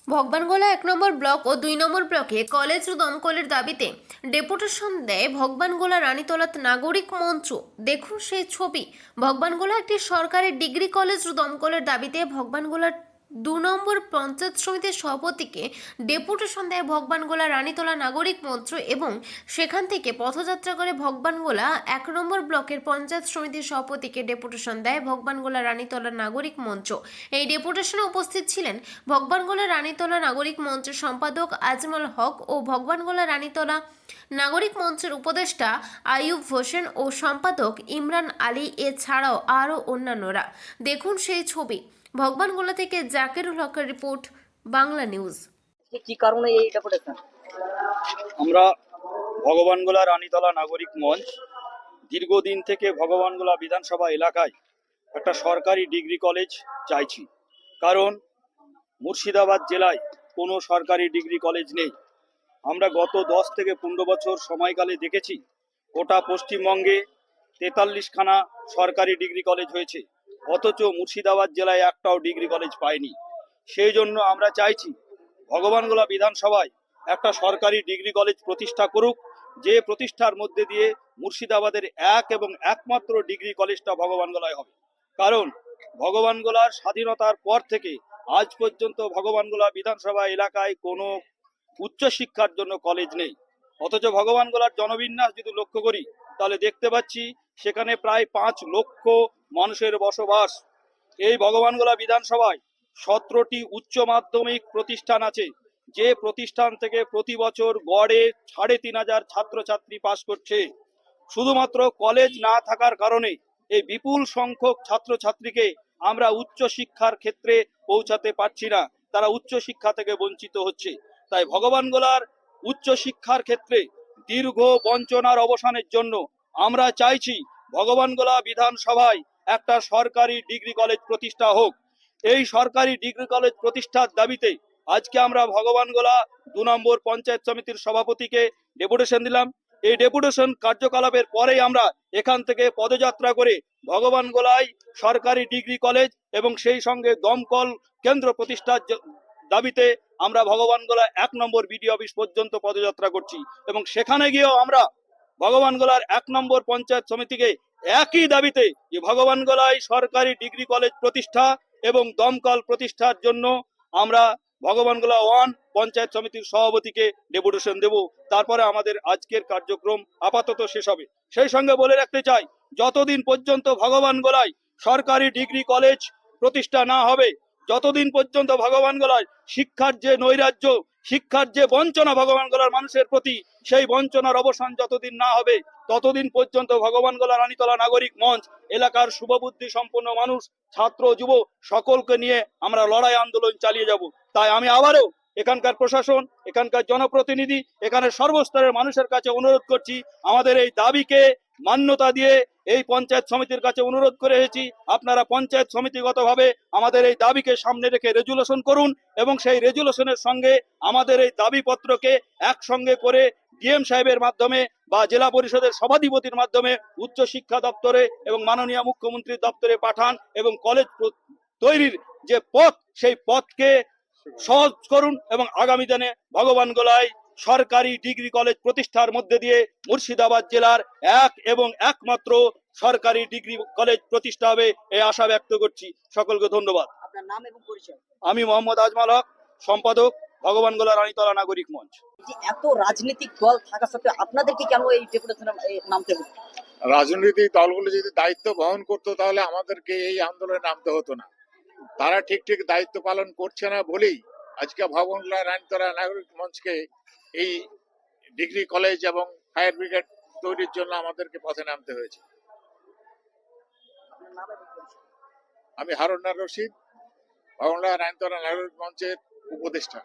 ভগবানগোলা ১ নম্বর block ও ২ নম্বর ব্লকে college ও দমকলের দাবিতে ডেপুটেশন দেয় ভগবানগোলা রানীতলাত নাগরিক মঞ্চ। দেখুন সেই ছবি। ভগবানগোলা একটি সরকারি ডিগ্রি কলেজ ও দমকলের দাবিতে ভগবানগোলার ২ নম্বর পঞ্চায়েত সমিতির সভাপতিকে ডেপুটেশন দেয় ভগবানগোলা রানীতলা নাগরিক মঞ্চ এবং সেখান থেকে পথযাত্রা করে ভগবানগোলা ১ নম্বর ব্লকের পঞ্চায়েত সমিতির সভাপতিকে ডেপুটেশন দেয় ভগবানগোলা রানীতলা নাগরিক মঞ্চ। এই ডেপুটেশনে উপস্থিত ছিলেন ভগবানগোলা রানীতলা নাগরিক মঞ্চের সম্পাদক আজমল হক ও ভগবানগোলা রানীতলা নাগরিক মঞ্চের উপদেষ্টা আইয়ুব হোসেন ও সম্পাদক ইমরান আলী, এছাড়াও আরও অন্যান্যরা। দেখুন সেই ছবি। ভগবানগোলা থেকে জাকিরুল হকের রিপোর্ট, বাংলা নিউজ। কি কারণে এই ডেপুটেশন? আমরা ভগবানগোলা রানীতলা নাগরিক মঞ্চ দীর্ঘদিন থেকে ভগবানগোলা বিধানসভা এলাকায় একটা সরকারি ডিগ্রি কলেজ চাইছি। কারণ মুর্শিদাবাদ জেলায় কোনো সরকারি ডিগ্রি কলেজ নেই। আমরা গত 10 থেকে 15 বছর সময়কালে দেখেছি গোটা পশ্চিমবঙ্গে 43খানা সরকারি ডিগ্রি কলেজ হয়েছে, অথচ মুর্শিদাবাদ জেলায় একটাও ডিগ্রি কলেজ পায়নি। সেই জন্য আমরা চাইছি ভগবানগোলা বিধানসভায় একটা সরকারি ডিগ্রি কলেজ প্রতিষ্ঠা করুক, যে প্রতিষ্ঠার মধ্যে দিয়ে মুর্শিদাবাদের এক এবং একমাত্র ডিগ্রি কলেজটা ভগবানগোলায় হবে। কারণ ভগবানগোলার স্বাধীনতার পর থেকে আজ পর্যন্ত ভগবানগোলা বিধানসভা এলাকায় কোনো উচ্চশিক্ষার জন্য কলেজ নেই। অথচ ভগবানগোলার জনবিন্যাস যদি লক্ষ্য করি তাহলে দেখতে পাচ্ছি সেখানে প্রায় 5 লক্ষ মানুষের বসবাস। এই ভগবানগোলা বিধানসভায় 17টি উচ্চ মাধ্যমিক প্রতিষ্ঠান আছে, যে প্রতিষ্ঠান থেকে প্রতি বছর গড়ে 3500 ছাত্রছাত্রী পাস করছে। শুধুমাত্র কলেজ না থাকার কারণে এই বিপুল সংখ্যক ছাত্রছাত্রীকে আমরা উচ্চ শিক্ষার ক্ষেত্রে পৌঁছাতে পারছি না, তারা উচ্চ শিক্ষা থেকে বঞ্চিত হচ্ছে। তাই ভগবানগোলার উচ্চ শিক্ষার ক্ষেত্রে দীর্ঘ বঞ্চনার অবসানের জন্য আমরা চাইছি ভগবানগোলা বিধানসভায় একটা সরকারি ডিগ্রি কলেজ প্রতিষ্ঠা হোক। এই সরকারি ডিগ্রি কলেজ প্রতিষ্ঠার দাবিতে আজকে আমরা ভগবানগোলা 2 নম্বর পঞ্চায়েত সমিতির সভাপতিকে ডেপুটেশন দিলাম। এই ডেপুটেশন কার্যকলাপের পরেই আমরা এখান থেকে পদযাত্রা করে ভগবানগোলায় সরকারি ডিগ্রি কলেজ এবং সেই সঙ্গে দমকল কেন্দ্র প্রতিষ্ঠার দাবিতে আমরা ভগবানগোলা 1 নম্বর বিডি অফিস পর্যন্ত পদযাত্রা করছি এবং সেখানে গিয়েও আমরা ভগবানগোলার 1 নম্বর পঞ্চায়েত সমিতিকে একই দাবিতে যে ভগবানগোলায় সরকারি ডিগ্রি কলেজ প্রতিষ্ঠা এবং দমকল প্রতিষ্ঠার জন্য আমরা ভগবানগোলা 1 পঞ্চায়েত সমিতির সভাপতিকে ডেপুটেশন দেব। তারপরে আমাদের আজকের কার্যক্রম আপাতত শেষ হবে। সেই সঙ্গে বলে রাখতে চাই, যতদিন পর্যন্ত ভগবানগোলায় সরকারি ডিগ্রি কলেজ প্রতিষ্ঠা না হবে, যতদিন পর্যন্ত ভগবানগোলায় শিক্ষার যে নৈরাজ্য, শিক্ষার যে বঞ্চনা ভগবানগোলার মানুষের প্রতি, সেই বঞ্চনার অবসান যতদিন না হবে ততদিন পর্যন্ত ভগবানগোলা রানীতলা নাগরিক মঞ্চ এলাকার শুভবুদ্ধি সম্পন্ন মানুষ, ছাত্র যুব সকলকে নিয়ে আমরা লড়াই আন্দোলন চালিয়ে যাব। তাই আমি আবারও এখানকার প্রশাসন, এখানকার জনপ্রতিনিধি, এখানে সর্বস্তরের মানুষের কাছে অনুরোধ করছি, আমাদের এই দাবিকে মান্যতা দিয়ে এই পঞ্চায়েত সমিতির কাছে অনুরোধ করে এসেছি, আপনারা পঞ্চায়েত সমিতিগতভাবে আমাদের এই দাবিকে সামনে রেখে রেজুলেশন করুন এবং সেই রেজুলেশনের সঙ্গে আমাদের এই দাবিপত্রকে একসঙ্গে করে ডিএম সাহেবের মাধ্যমে বা জেলা পরিষদের সভাধিপতির মাধ্যমে উচ্চ শিক্ষা দপ্তরে এবং মাননীয় মুখ্যমন্ত্রীর দপ্তরে পাঠান এবং কলেজ তৈরির যে পথ, সেই পথকে সহজ করুন এবং আগামী দিনে ভগবানগোলায় সরকারি ডিগ্রি কলেজ প্রতিষ্ঠার মধ্যে দিয়ে মুর্শিদাবাদ জেলার এক এবং একমাত্র সরকারি ডিগ্রি কলেজ প্রতিষ্ঠা হবে এই আশা ব্যক্ত করছি। সকলকে ধন্যবাদ। আপনার নাম এবং পরিচয়? আমি মোহাম্মদ আজমল হক, সম্পাদক ভগবানগোলা রানীতলা নাগরিক মঞ্চ। এত রাজনৈতিক দল থাকা সত্ত্বেও আপনাদেরকে কেন এই ডেপুটেশনে নামতে হলো? রাজনৈতিক দলগুলো যদি দায়িত্ব বহন করতো তাহলে আমাদেরকে এই আন্দোলনে নামতে হতো না। তারা ঠিক ঠিক দায়িত্ব পালন করছে না বলেই আজকে ভগবানগোলা রানীতলা নাগরিক মঞ্চকে এই ডিগ্রি কলেজ এবং ফায়ার ব্রিগেড তৈরির জন্য আমাদেরকে পথে নামতে হয়েছে। আপনার নাম এবং পরিচয়? আমি হারুন রশিদ, ভগবানগোলা রানীতলা নাগরিক মঞ্চের উপদেষ্টা।